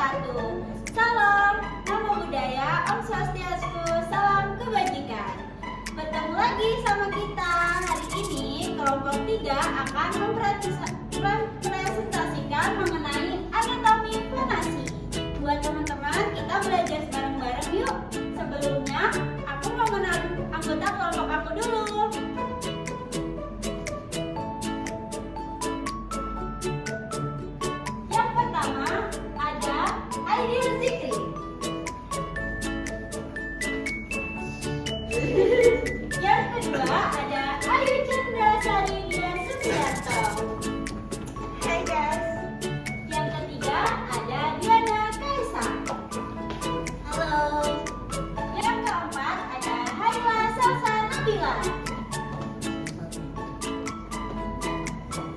wabarakatuh. Salam, namo buddhaya, Om Swastiastu, salam kebajikan. Bertemu lagi sama kita. Hari ini kelompok 3 akan mempresentasikan mengenai anatomi fonasi. Buat teman-teman, kita belajar bareng-bareng yuk. Sebelumnya, aku mau kenalin anggota kelompok aku dulu. Yang pertama ada Aidil Zikri. Yang kedua ada Ayu Chandra Sari Dia Supriyanto. Hai guys. Yang ketiga ada Diana Kaisa. Halo. Yang keempat ada Haila Salsa Nabila.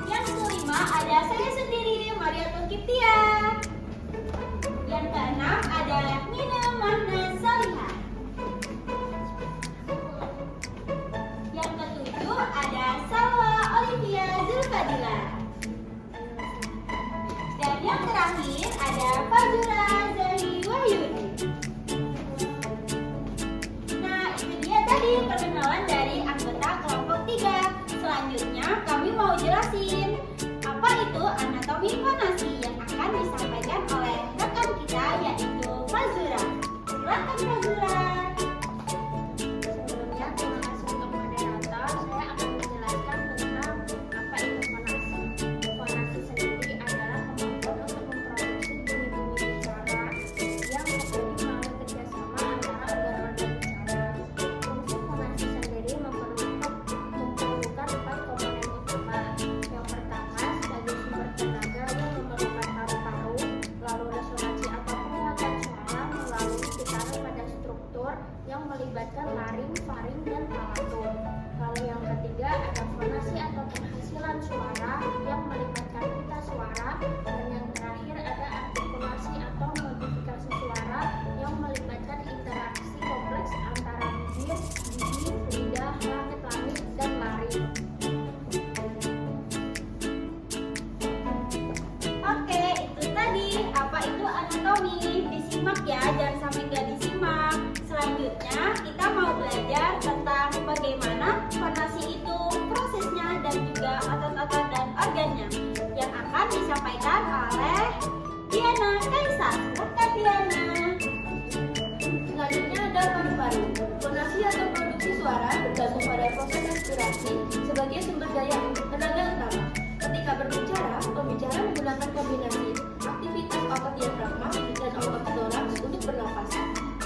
Yang kelima ada saya sendiri, Mariatul Kiptia. Yang keenam ada Nina Mahna Salihah. Yang ketujuh ada Salwa Olivia Zulfadila. Dan yang terakhir ada Fazura Zahi Wahyudi. Nah, itu dia tadi perkenalan dari anggota kelompok 3. Selanjutnya kami mau jelasin apa itu anatomi fonasi yang akan disampaikan oleh rekan kita yaitu Fazura. Silakan Fazura. Sebelumnya terima kasih untuk moderator. Saya akan menjelaskan tentang apa itu fonasi. Fonasi sendiri adalah kemampuan untuk memproduksi bunyi-bunyi bicara yang terjadi melalui kerjasama antara organ-organ bicara. Fungsi fonasi sendiri memerlukan 4 komponen utama. Yang pertama sebagai sumber tenaga yang memerlukan paru-paru, lalu resonansi atau penguatan suara melalui getaran pada struktur yang melibatkan laring, faring, dan palatum. Lalu yang ketiga ada fonasi atau penghasilan suara yang melibatkan pita suara, dan yang terakhir ada artikulasi atau modifikasi suara yang melibatkan interaksi kompleks antara bibir, gigi, lidah, langit-langit, dan laring. Oke, itu tadi apa itu anatomi. Disimak ya, jangan sampai nggak disimak. Selanjutnya kita mau belajar tentang bagaimana fonasi itu, prosesnya, dan juga otot-otot dan organnya yang akan disampaikan oleh Diana Kaisa. Silakan Diana. Selanjutnya ada paru-paru. Fonasi atau produksi suara bergantung pada proses respirasi sebagai sumber daya tenaga utama. Ketika berbicara, pembicara menggunakan kombinasi aktivitas otot diafragma dan otot toraks untuk bernafas.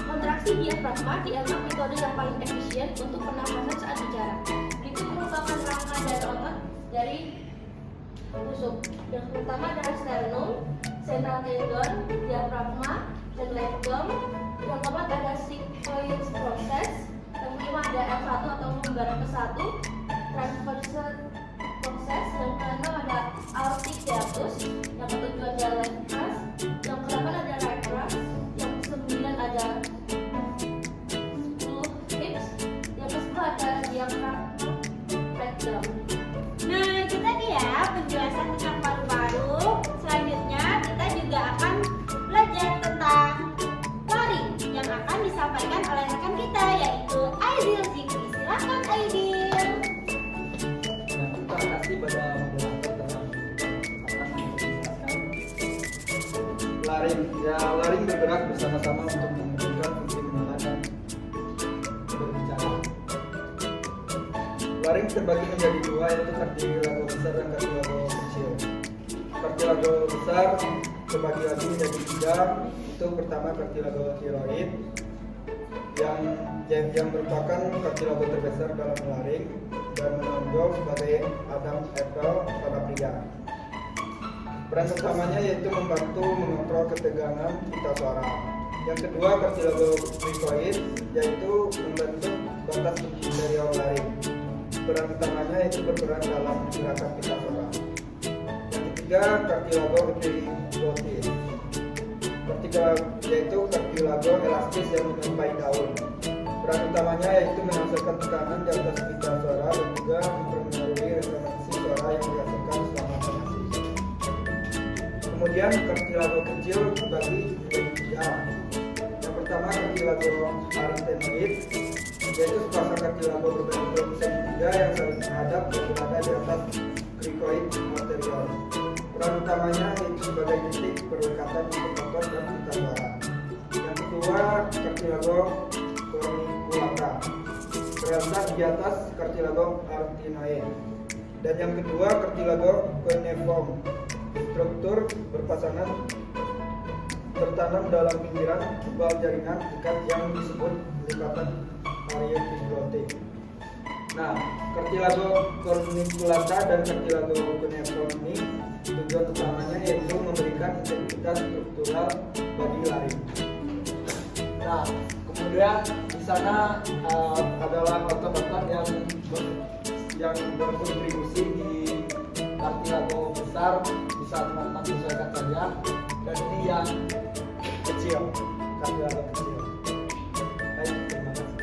Kontraksi diafragma dianggap metode yang paling efisien untuk pernafasan saat bicara. Itu merupakan rangka dan otot dari tusuk. Yang pertama adalah sternum, central tendon, diafragma, dan labrum. Yang keempat ada sigmoid process. Yang kelima ada L1 atau lumbar ke-1, transversal process. Yang keenam ada aortic hiatus. Yang ketujuh ada left thrust. Yang kedelapan ada right thrust. Yang kesembilan ada hips. Yang ke-10 ada diaphragm rectum. Nah, itu tadi ya penjelasan tentang paru-paru. Selanjutnya kita juga akan belajar tentang laring yang akan disampaikan oleh rekan kita yaitu Aidil Zikri. Silakan Aidil. Terima kasih pada moderator telah menjelaskan laring. Ya, laring bergerak bersama-sama untuk mewujudkan fungsi menahan dan berbicara. Laring terbagi menjadi dua, yaitu kartilago besar dan kartilago kecil. Kartilago besar terbagi lagi menjadi 3. Itu pertama kartilago tiroid yang merupakan kartilago terbesar dalam laring dan menonjol sebagai Adam apple pada pria. Peran utamanya yaitu membantu mengontrol ketegangan pita suara. Yang kedua kartilago cricoid yaitu membentuk batas interior laring. Peran utamanya yaitu berperan dalam gerakan pita suara. Yang ketiga kartilago epiglotis yaitu kartilago elastis yang menyerupai daun. Peran utamanya yaitu menghasilkan tekanan di atas pita suara dan juga mempengaruhi resonansi suara yang dihasilkan selama fonasi. Kemudian Kemudian kartilago kecil dibagi menjadi 3. Yang pertama kartilago arytenoid, yaitu sepasang kartilago berbentuk segitiga yang saling menghadap dan berada di atas krikoid anterior. Peran utamanya yaitu sebagai titik perlekatan untuk otot dan pita suara. Yang kedua kartilago corniculata, terletak di atas kartilago arytenoid. Dan yang kedua kartilago cuneiform, struktur berpasangan tertanam dalam pinggiran tebal jaringan ikat yang disebut lipatan arioepiglotik. Nah, kartilago corniculata dan kartilago cuneiform ini tujuan utamanya yaitu memberikan integritas struktural bagi laring. Nah, kemudian di sana adalah otot-otot yang berkontribusi di kartilago besar, bisa teman-teman sesuaikan saja. Dan ini yang kecil, kartilago kecil. Baik, terima kasih.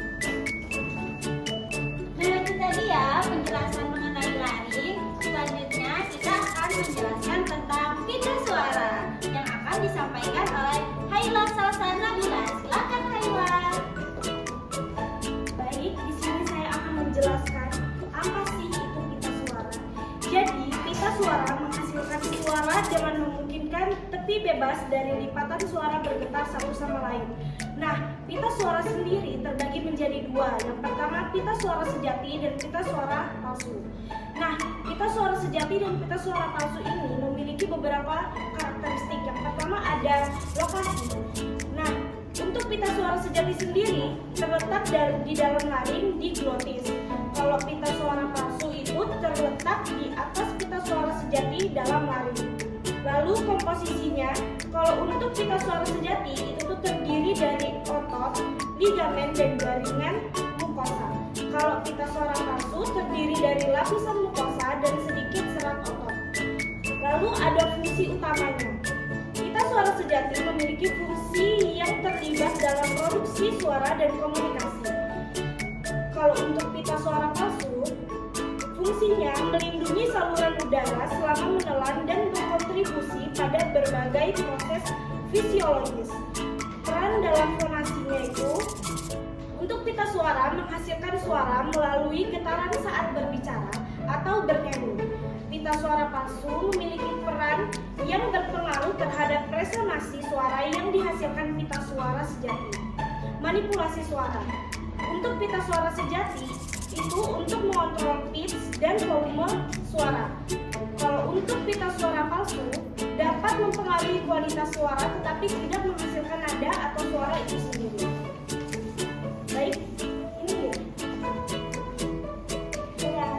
Nah, itu tadi ya penjelasan mengenai laring. Selanjutnya kita akan menjelaskan tentang pita suara yang akan disampaikan oleh Haila Salsanabila. Silakan Haila. Baik, di sini saya akan menjelaskan apa sih itu pita suara. Jadi, pita suara menghasilkan suara dengan memungkinkan tepi bebas dari lipatan suara bergetar satu sama lain. Nah, pita suara sendiri terbagi menjadi 2. Yang pertama, pita suara sejati dan pita suara palsu. Nah, pita suara sejati dan pita suara palsu ini memiliki beberapa karakteristik. Yang pertama ada lokasi. Nah, untuk pita suara sejati sendiri terletak di dalam laring di glotis. Kalau pita suara palsu itu terletak di atas pita suara sejati dalam laring. Lalu komposisinya, kalau untuk pita suara sejati itu tuh terdiri dari otot, ligamen, dan jaringan mukosa. Kalau pita suara palsu terdiri dari lapisan mukosa dan sedikit serat otot. Lalu ada fungsi utamanya. Pita suara sejati memiliki fungsi yang terlibat dalam produksi suara dan komunikasi. Kalau untuk pita suara palsu, fungsinya melindungi saluran udara selama menelan dan berkontribusi pada berbagai proses fisiologis. Peran dalam fonasinya itu, untuk pita suara menghasilkan suara melalui getaran saat berbicara atau bernyanyi. Pita suara palsu memiliki peran yang berpengaruh terhadap resonansi suara yang dihasilkan pita suara sejati. Manipulasi suara. Untuk pita suara sejati itu untuk mengontrol pitch dan volume suara. Kalau untuk pita suara palsu dapat mempengaruhi kualitas suara tetapi tidak menghasilkan nada atau suara itu sendiri. Baik, ini dia. Dadah.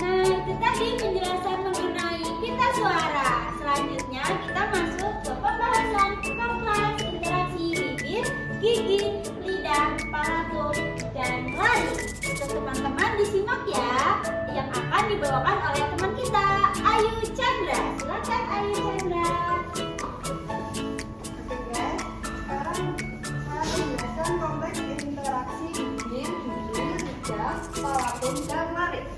Nah, itu tadi penjelasan mengenai pita suara. Selanjutnya kita masuk ke pembahasan kompleks interaksi bibir, gigi, lidah, palatum, dan laring. Teman-teman disimak ya, yang akan dibawakan oleh teman kita, Ayu Chandra. Silakan Ayu Chandra. Oke guys, sekarang saya menjelaskan kompleks interaksi bibir, gigi, lidah, palatum, dan laring.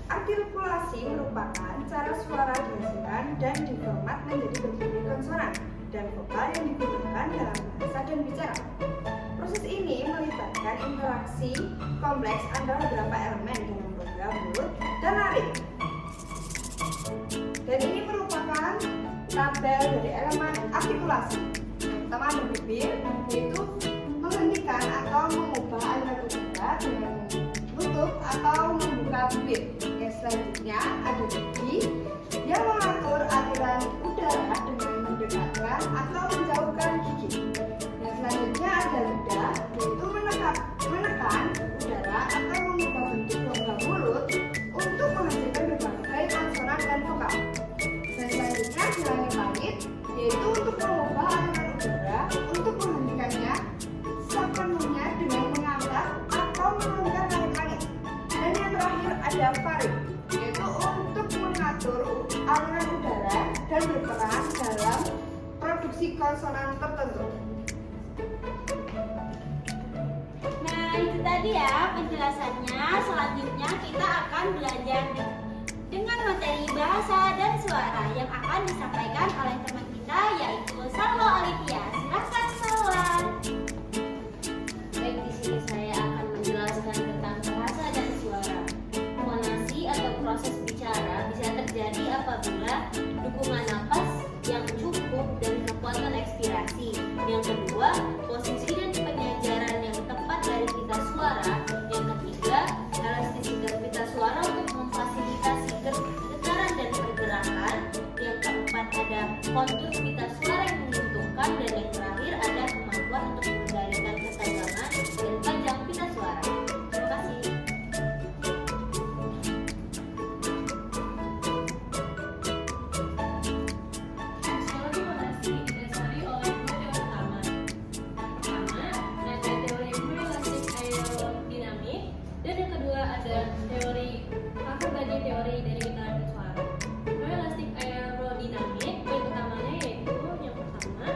Artikulasi merupakan cara suara dihasilkan dan diformat menjadi berbagai konsonan dan vokal yang digunakan dalam bahasa dan bicara. Proses ini melibatkan interaksi kompleks antara beberapa elemen dalam rongga mulut dan laring. Dan ini merupakan tabel dari elemen artikulasi. Yang pertama ada bibir, yaitu menghentikan atau mengubah aliran udara dengan menutup atau membuka bibir. Yang selanjutnya ada gigi yang mengatur aliran udara dengan mendekatkan atau menjauhkan gigi. Yang selanjutnya ada lidah, yaitu menekan udara atau mengubah bentuk rongga mulut untuk menghasilkan berbagai konsonan dan vokal. Dan selanjutnya ada langit, yaitu untuk mengubah aliran udara untuk menghentikannya sepenuhnya dengan mengangkat atau menurunkan langit-langit. Dan yang terakhir ada faring, yaitu untuk mengatur aliran udara dan berperan dalam produksi konsonan tertentu. Nah, itu tadi ya penjelasannya. Selanjutnya kita akan belajar dengan materi bahasa dan suara yang akan disampaikan oleh teman kita yaitu Salwa Olivia. Silakan Salwa. Baik, di sini saya akan menjelaskan tentang bahasa dan suara. Fonasi atau proses bicara bisa terjadi apabila dukungan napas yang cukup dan kekuatan ekspirasi. Yang kedua, posisi dan penyajaran yang tepat dari pita suara. Yang ketiga, elastisitas pita suara untuk memfasilitasi getaran dan pergerakan. Yang keempat, ada kontur pita suara yang menguntungkan. Dan yang terakhir, ada kemampuan untuk mengendalikan ketegangan dan panjang pita suara. Terima kasih. Psikologi fonasi didasari oleh dua teori utama. Pertama, ada teori moelastik aerodinamik, dan yang kedua ada teori berbagi teori dari getaran suara. Moelastik aerodinamik, poin utamanya yaitu yang pertama,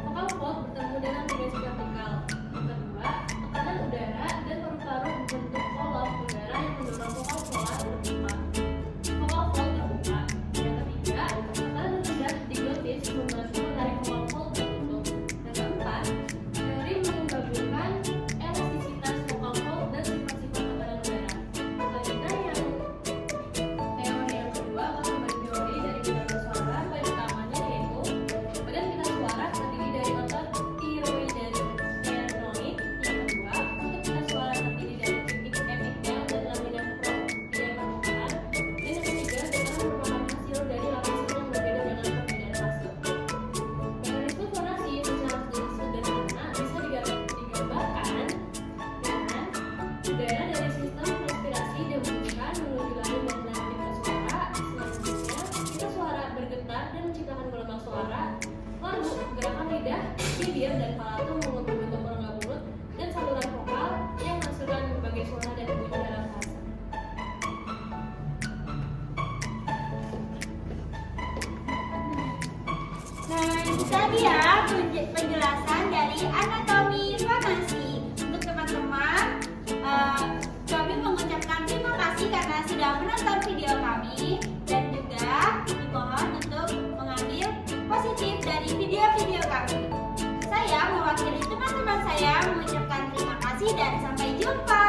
vokal fold bertemu dengan dimensi vertikal. Yang kedua, tekanan udara dan paru-paru membentuk kolom udara yang mendorong vokal pola terbuka. Vokal fold terbuka. Yang ketiga, tekanan rendah di glotis membantu menarik vokal fold tertutup. Yang keempat, teori menggabungkan elastisitas vokal fold dan sifat-sifat tekanan udara. Selanjutnya teori yang kedua akan membagi teori dari getaran suara. Poin utamanya yaitu badan pita suara terdiri dari otot tiroid dan sternioid. Yang kedua, kutub pita suara terdiri dari titik epitel dan lamina propria permukaan. Dan yang ketiga, getaran merupakan hasil dari lapisan yang berbeda dengan perbedaan fase. Mekanisme fonasi secara sederhana bisa digambarkan dengan udara dari sistem respirasi dihembuskan menuju lalur dan menarik pita suara. Selanjutnya, pita suara bergetar dan menciptakan gelombang suara. Lalu, gerakan lidah, bibir, dan palato membentuk rongga mulut dan saluran vokal yang menghasilkan berbagai suara dan bunyi dalam fase. Nah, itu tadi ya penjelasan dari anatomi fonasi. Untuk teman-teman, kami mengucapkan terima kasih karena sudah menonton video kami dan juga dimohon untuk mengambil positif dari video-video kami. Saya mewakili teman-teman saya mengucapkan terima kasih dan sampai jumpa.